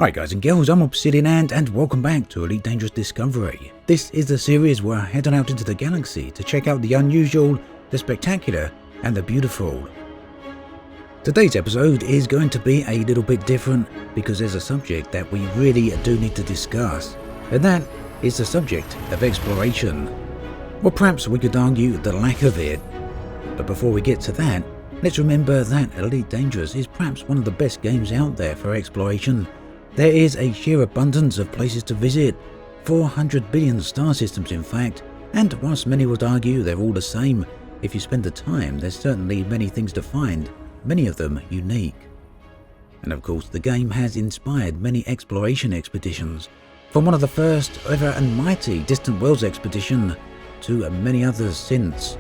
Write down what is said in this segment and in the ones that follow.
Hi guys and girls, I'm Obsidian and welcome back to Elite Dangerous Discovery. This is the series where I head on out into the galaxy to check out the unusual, the spectacular and the beautiful. Today's episode is going to be a little bit different because there's a subject that we really do need to discuss, and that is the subject of exploration. Or perhaps we could argue the lack of it. But before we get to that, let's remember that Elite Dangerous is perhaps one of the best games out there for exploration. There is a sheer abundance of places to visit, 400 billion star systems in fact, and whilst many would argue they're all the same, if you spend the time there's certainly many things to find, many of them unique. And of course the game has inspired many exploration expeditions, from one of the first ever and mighty Distant Worlds expedition to many others since.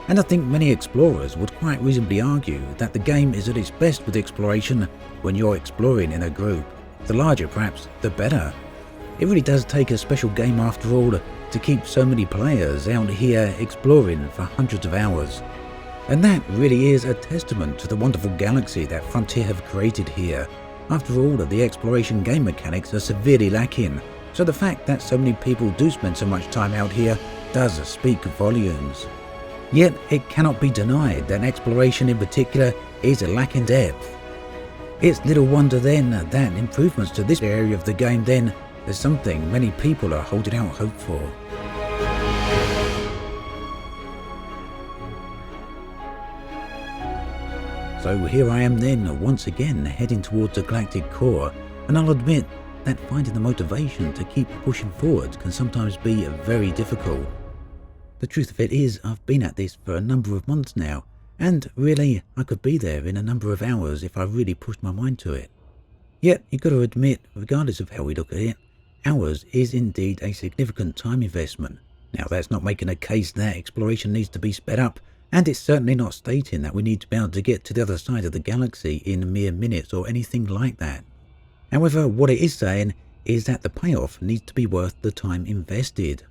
And I think many explorers would quite reasonably argue that the game is at its best with exploration when you're exploring in a group. The larger perhaps, the better. It really does take a special game after all to keep so many players out here exploring for hundreds of hours. And that really is a testament to the wonderful galaxy that Frontier have created here. After all, the exploration game mechanics are severely lacking, so the fact that so many people do spend so much time out here does speak volumes. Yet it cannot be denied that exploration in particular is lacking depth. It's little wonder then that improvements to this area of the game then is something many people are holding out hope for. So here I am then once again heading towards the galactic core, and I'll admit that finding the motivation to keep pushing forward can sometimes be very difficult. The truth of it is I've been at this for a number of months now, and really I could be there in a number of hours if I really pushed my mind to it. Yet you've got to admit, regardless of how we look at it, hours is indeed a significant time investment. Now that's not making a case that exploration needs to be sped up, and it's certainly not stating that we need to be able to get to the other side of the galaxy in mere minutes or anything like that. However, what it is saying is that the payoff needs to be worth the time invested.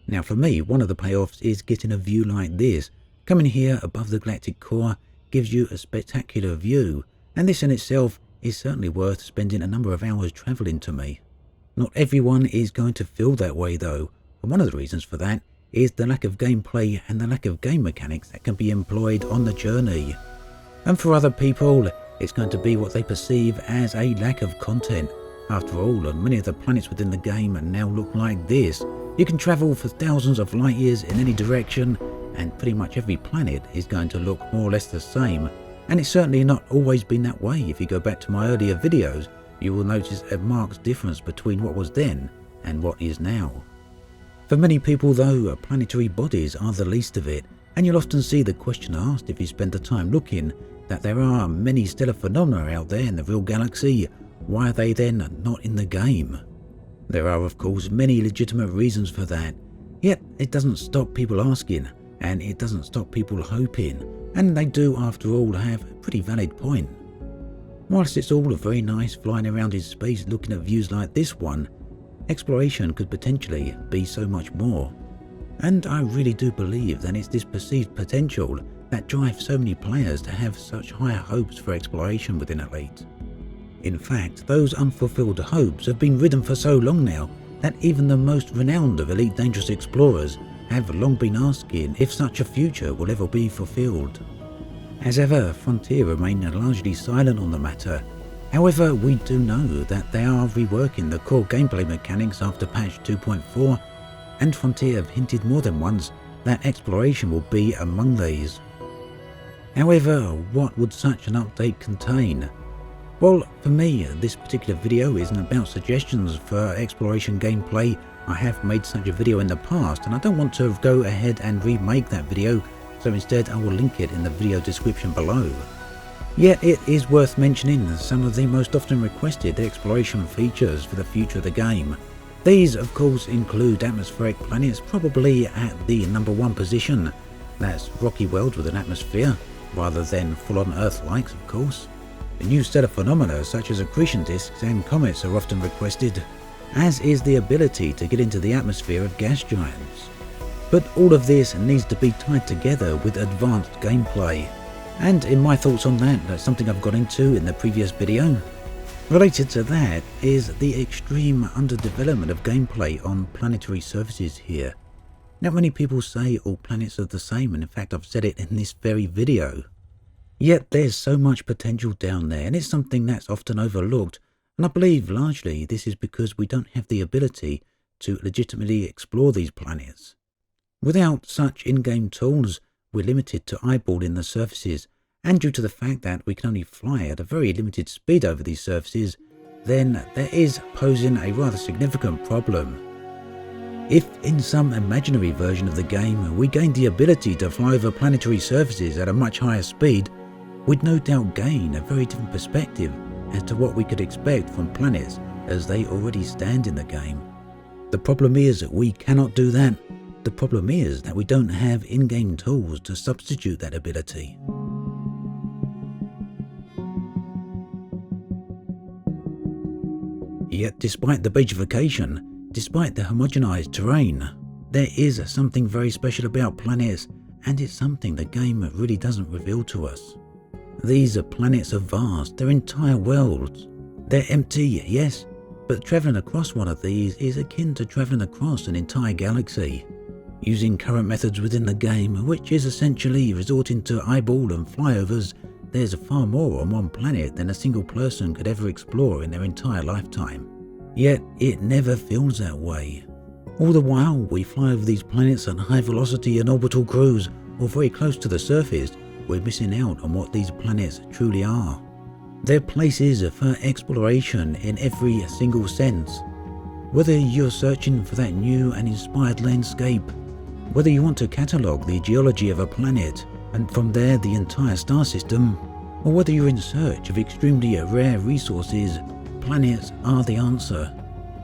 Now for me, one of the payoffs is getting a view like this. Coming here above the galactic core gives you a spectacular view, and this in itself is certainly worth spending a number of hours travelling to me. Not everyone is going to feel that way though, and one of the reasons for that is the lack of gameplay and the lack of game mechanics that can be employed on the journey. And for other people, it's going to be what they perceive as a lack of content. After all, many of the planets within the game now look like this. You can travel for thousands of light years in any direction, and pretty much every planet is going to look more or less the same. And it's certainly not always been that way. If you go back to my earlier videos, you will notice a marked difference between what was then and what is now. For many people though, planetary bodies are the least of it, and you'll often see the question asked if you spend the time looking that there are many stellar phenomena out there in the real galaxy. Why are they then not in the game? There are of course many legitimate reasons for that, yet it doesn't stop people asking, and it doesn't stop people hoping, and they do after all have a pretty valid point. Whilst it's all very nice flying around in space looking at views like this one, exploration could potentially be so much more. And I really do believe that it's this perceived potential that drives so many players to have such higher hopes for exploration within Elite. In fact, those unfulfilled hopes have been ridden for so long now that even the most renowned of Elite Dangerous explorers have long been asking if such a future will ever be fulfilled. As ever, Frontier remain largely silent on the matter. However, we do know that they are reworking the core gameplay mechanics after patch 2.4, and Frontier have hinted more than once that exploration will be among these. However, what would such an update contain? Well, for me, this particular video isn't about suggestions for exploration gameplay. I have made such a video in the past and I don't want to go ahead and remake that video, so instead I will link it in the video description below. Yet it is worth mentioning some of the most often requested exploration features for the future of the game. These of course include atmospheric planets, probably at the #1 position. That's rocky worlds with an atmosphere, rather than full-on Earth-likes of course. The new stellar phenomena such as accretion disks and comets are often requested, as is the ability to get into the atmosphere of gas giants. But all of this needs to be tied together with advanced gameplay. And in my thoughts on that, that's something I've got into in the previous video. Related to that is the extreme underdevelopment of gameplay on planetary surfaces here. Not many people say all planets are the same, and in fact I've said it in this very video. Yet there's so much potential down there, and it's something that's often overlooked, and I believe largely this is because we don't have the ability to legitimately explore these planets. Without such in-game tools, we're limited to eyeballing the surfaces, and due to the fact that we can only fly at a very limited speed over these surfaces, then that is posing a rather significant problem. If in some imaginary version of the game we gained the ability to fly over planetary surfaces at a much higher speed, we'd no doubt gain a very different perspective as to what we could expect from planets as they already stand in the game. The problem is that we cannot do that. The problem is that we don't have in-game tools to substitute that ability. Yet despite the beigification, despite the homogenized terrain, there is something very special about planets, and it's something the game really doesn't reveal to us. These planets are vast, they're entire worlds. They're empty, yes, but travelling across one of these is akin to travelling across an entire galaxy. Using current methods within the game, which is essentially resorting to eyeball and flyovers, there's far more on one planet than a single person could ever explore in their entire lifetime. Yet it never feels that way. All the while we fly over these planets on high velocity and orbital cruise, or very close to the surface, we're missing out on what these planets truly are. They're places for exploration in every single sense. Whether you're searching for that new and inspired landscape, whether you want to catalogue the geology of a planet, and from there the entire star system, or whether you're in search of extremely rare resources, planets are the answer.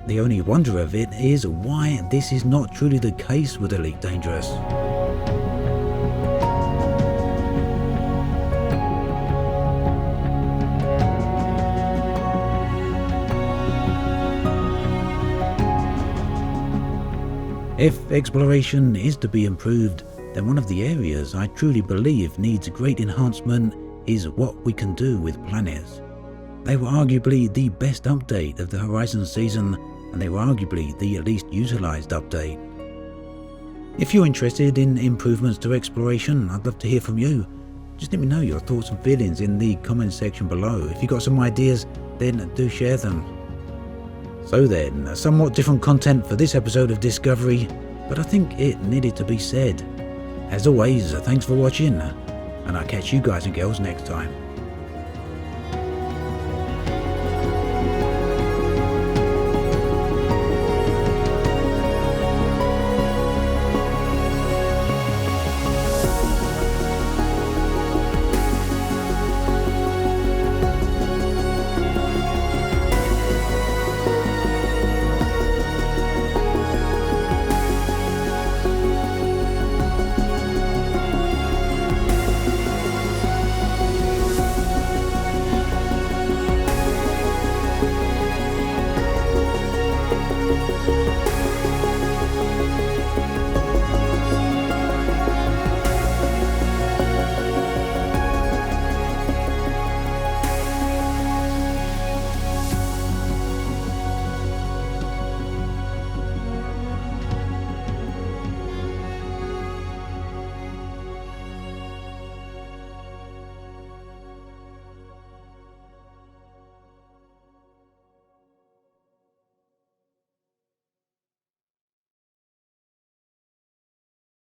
The only wonder of it is why this is not truly the case with Elite Dangerous. If exploration is to be improved, then one of the areas I truly believe needs great enhancement is what we can do with planets. They were arguably the best update of the Horizon season, and they were arguably the least utilised update. If you're interested in improvements to exploration, I'd love to hear from you. Just let me know your thoughts and feelings in the comments section below. If you've got some ideas, then do share them. So then, somewhat different content for this episode of Discovery, but I think it needed to be said. As always, thanks for watching, and I'll catch you guys and girls next time.